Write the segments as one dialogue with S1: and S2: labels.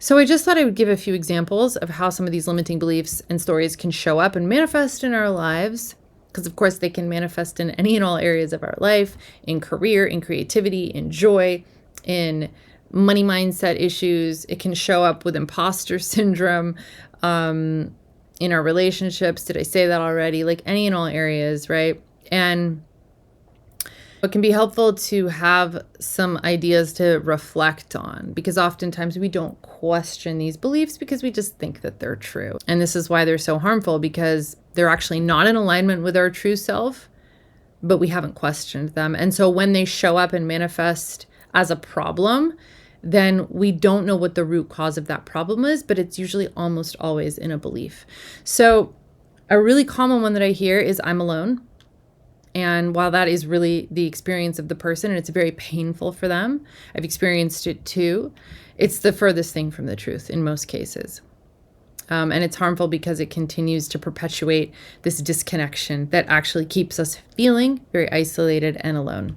S1: So I just thought I would give a few examples of how some of these limiting beliefs and stories can show up and manifest in our lives. Because of course they can manifest in any and all areas of our life, in career, in creativity, in joy, in money mindset issues. It can show up with imposter syndrome, in our relationships. Did I say that already? Like any and all areas, right? And it can be helpful to have some ideas to reflect on, because oftentimes we don't question these beliefs because we just think that they're true. And this is why they're so harmful, because they're actually not in alignment with our true self, but we haven't questioned them. And so when they show up and manifest as a problem, then we don't know what the root cause of that problem is, but it's usually almost always in a belief. So a really common one that I hear is I'm alone. And while that is really the experience of the person, and it's very painful for them, I've experienced it too, it's the furthest thing from the truth in most cases. And it's harmful because it continues to perpetuate this disconnection that actually keeps us feeling very isolated and alone.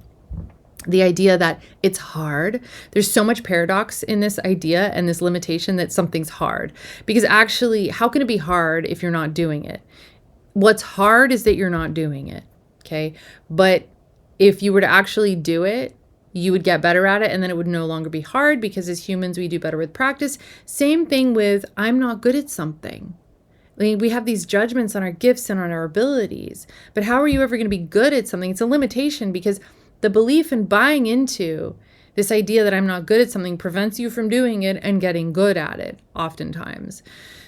S1: The idea that it's hard, there's so much paradox in this idea and this limitation that something's hard. Because actually, how can it be hard if you're not doing it? What's hard is that you're not doing it. Okay. But if you were to actually do it, you would get better at it, and then it would no longer be hard, because as humans, we do better with practice. Same thing with I'm not good at something. We have these judgments on our gifts and on our abilities, but how are you ever going to be good at something? It's a limitation, because the belief in buying into this idea that I'm not good at something prevents you from doing it and getting good at it oftentimes.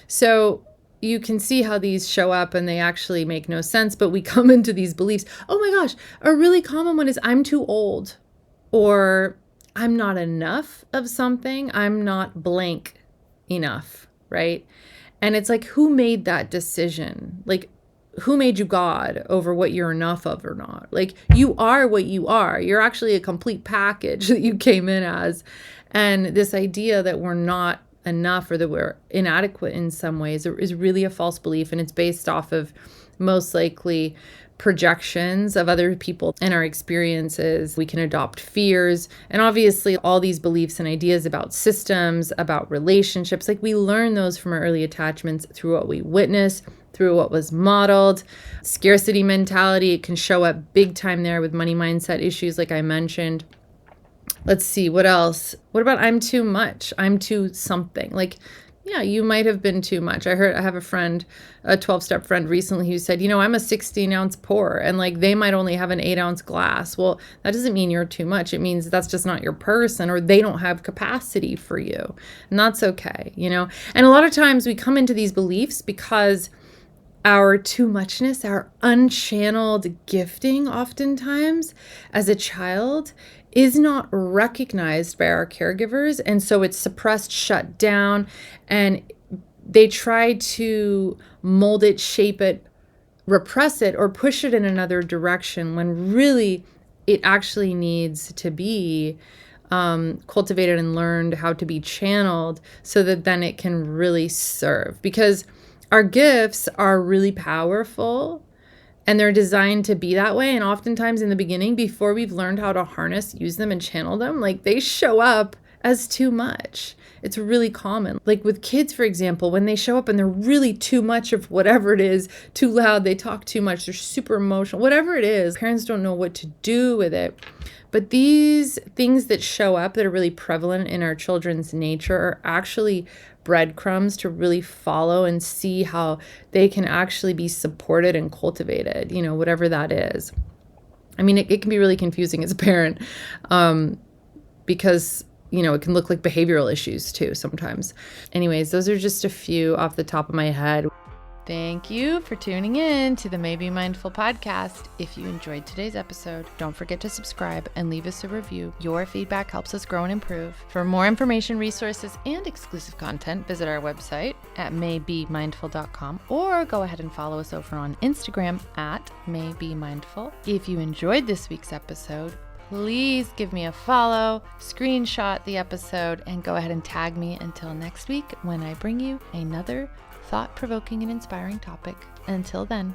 S1: So you can see how these show up and they actually make no sense, but we come into these beliefs. Oh my gosh, a really common one is I'm too old, or I'm not enough of something. I'm not blank enough, right? And it's like, who made that decision? Like, who made you God over what you're enough of or not? Like, you are what you are. You're actually a complete package that you came in as. And this idea that we're not enough or that we're inadequate in some ways is really a false belief, and it's based off of most likely projections of other people and our experiences. We can adopt fears, and obviously all these beliefs and ideas about systems, about relationships, like we learn those from our early attachments through what we witness, through what was modeled. Scarcity mentality, it can show up big time there with money mindset issues like I mentioned. Let's see, what else? What about I'm too much? I'm too something. Like, yeah, you might have been too much. I have a friend, a 12-step friend recently who said, I'm a 16-ounce pour, and like they might only have an 8-ounce glass. Well, that doesn't mean you're too much. It means that's just not your person, or they don't have capacity for you. And that's okay, And a lot of times we come into these beliefs because our too muchness, our unchanneled gifting oftentimes as a child is not recognized by our caregivers. And so it's suppressed, shut down, and they try to mold it, shape it, repress it, or push it in another direction when really it actually needs to be cultivated and learned how to be channeled so that then it can really serve. Because our gifts are really powerful, and they're designed to be that way. And oftentimes in the beginning, before we've learned how to harness, use them, and channel them, like they show up as too much. It's really common. Like with kids, for example, when they show up and they're really too much of whatever it is, too loud, they talk too much, they're super emotional, whatever it is, parents don't know what to do with it. But these things that show up that are really prevalent in our children's nature are actually breadcrumbs to really follow and see how they can actually be supported and cultivated, whatever that is. I mean, it can be really confusing as a parent because, it can look like behavioral issues too sometimes. Anyways, those are just a few off the top of my head. Thank you for tuning in to the May Be Mindful podcast. If you enjoyed today's episode, don't forget to subscribe and leave us a review. Your feedback helps us grow and improve. For more information, resources, and exclusive content, visit our website at maybemindful.com, or go ahead and follow us over on Instagram at maybemindful. If you enjoyed this week's episode, please give me a follow, screenshot the episode, and go ahead and tag me until next week when I bring you another thought-provoking and inspiring topic. Until then,